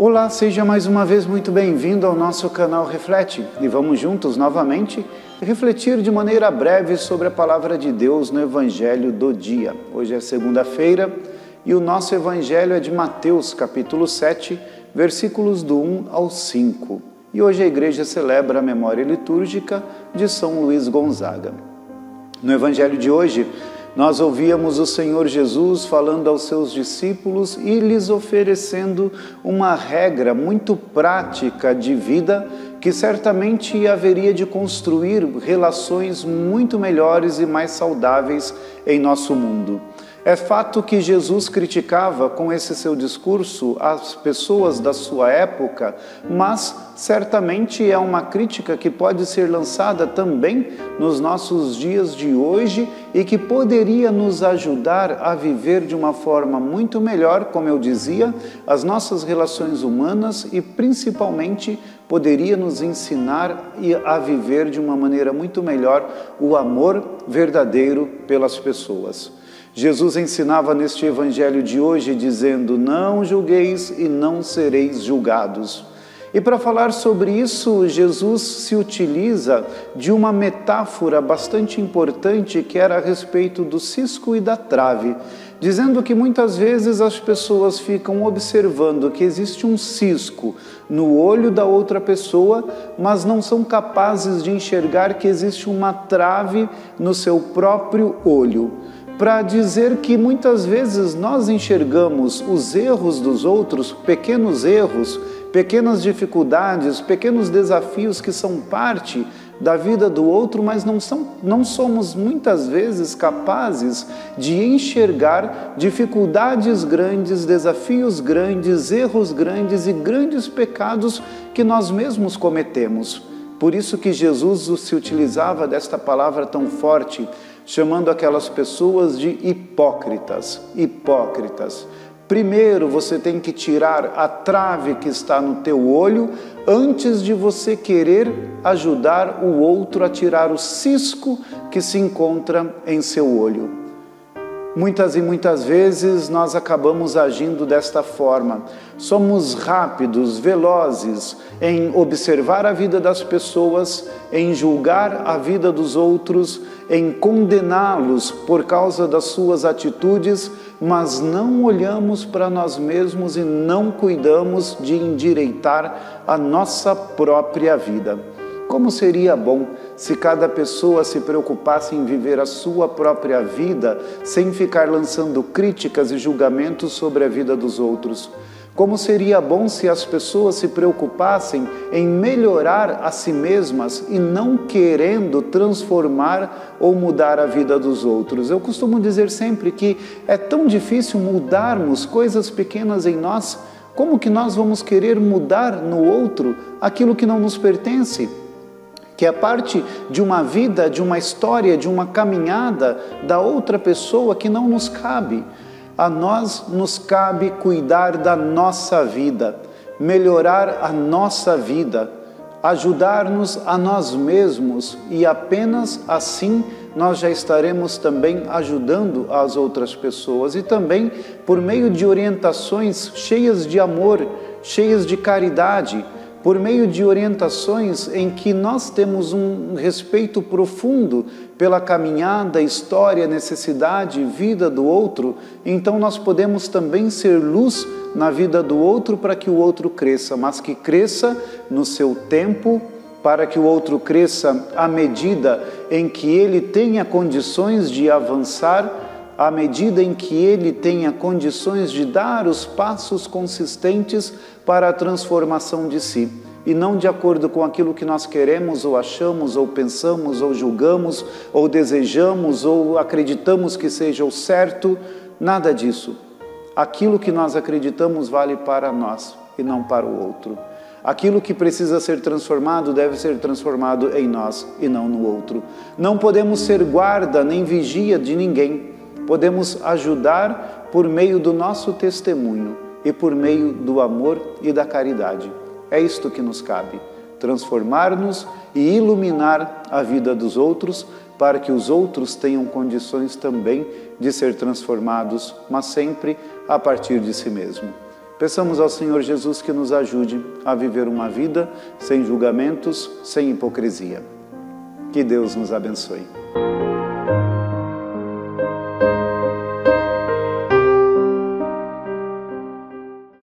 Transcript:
Olá, seja mais uma vez muito bem-vindo ao nosso canal Reflete e vamos juntos novamente refletir de maneira breve sobre a Palavra de Deus no Evangelho do dia. Hoje é segunda-feira e o nosso Evangelho é de Mateus, capítulo 7, versículos do 1 ao 5. E hoje a igreja celebra a memória litúrgica de São Luís Gonzaga. No Evangelho de hoje, nós ouvíamos o Senhor Jesus falando aos seus discípulos e lhes oferecendo uma regra muito prática de vida que certamente haveria de construir relações muito melhores e mais saudáveis em nosso mundo. É fato que Jesus criticava com esse seu discurso as pessoas da sua época, mas certamente é uma crítica que pode ser lançada também nos nossos dias de hoje e que poderia nos ajudar a viver de uma forma muito melhor, como eu dizia, as nossas relações humanas e principalmente poderia nos ensinar a viver de uma maneira muito melhor o amor verdadeiro pelas pessoas. Jesus ensinava neste Evangelho de hoje dizendo: não julgueis e não sereis julgados. E para falar sobre isso, Jesus se utiliza de uma metáfora bastante importante que era a respeito do cisco e da trave, dizendo que muitas vezes as pessoas ficam observando que existe um cisco no olho da outra pessoa, mas não são capazes de enxergar que existe uma trave no seu próprio olho. Para dizer que muitas vezes nós enxergamos os erros dos outros, pequenos erros, pequenas dificuldades, pequenos desafios que são parte da vida do outro, mas não somos muitas vezes capazes de enxergar dificuldades grandes, desafios grandes, erros grandes e grandes pecados que nós mesmos cometemos. Por isso que Jesus se utilizava desta palavra tão forte, chamando aquelas pessoas de hipócritas. Hipócritas. Primeiro você tem que tirar a trave que está no teu olho antes de você querer ajudar o outro a tirar o cisco que se encontra em seu olho. Muitas e muitas vezes nós acabamos agindo desta forma. Somos rápidos, velozes em observar a vida das pessoas, em julgar a vida dos outros, em condená-los por causa das suas atitudes, mas não olhamos para nós mesmos e não cuidamos de endireitar a nossa própria vida. Como seria bom se cada pessoa se preocupasse em viver a sua própria vida sem ficar lançando críticas e julgamentos sobre a vida dos outros. Como seria bom se as pessoas se preocupassem em melhorar a si mesmas e não querendo transformar ou mudar a vida dos outros. Eu costumo dizer sempre que é tão difícil mudarmos coisas pequenas em nós. Como que nós vamos querer mudar no outro aquilo que não nos pertence? Que é parte de uma vida, de uma história, de uma caminhada da outra pessoa que não nos cabe. A nós nos cabe cuidar da nossa vida, melhorar a nossa vida, ajudar-nos a nós mesmos e apenas assim nós já estaremos também ajudando as outras pessoas e também por meio de orientações cheias de amor, cheias de caridade, por meio de orientações em que nós temos um respeito profundo pela caminhada, história, necessidade, vida do outro, então nós podemos também ser luz na vida do outro para que o outro cresça, mas que cresça no seu tempo, para que o outro cresça à medida em que ele tenha condições de avançar, à medida em que ele tenha condições de dar os passos consistentes para a transformação de si, e não de acordo com aquilo que nós queremos, ou achamos, ou pensamos, ou julgamos, ou desejamos, ou acreditamos que seja o certo, nada disso. Aquilo que nós acreditamos vale para nós e não para o outro. Aquilo que precisa ser transformado deve ser transformado em nós e não no outro. Não podemos ser guarda nem vigia de ninguém. Podemos ajudar por meio do nosso testemunho e por meio do amor e da caridade. É isto que nos cabe, transformar-nos e iluminar a vida dos outros para que os outros tenham condições também de ser transformados, mas sempre a partir de si mesmo. Peçamos ao Senhor Jesus que nos ajude a viver uma vida sem julgamentos, sem hipocrisia. Que Deus nos abençoe.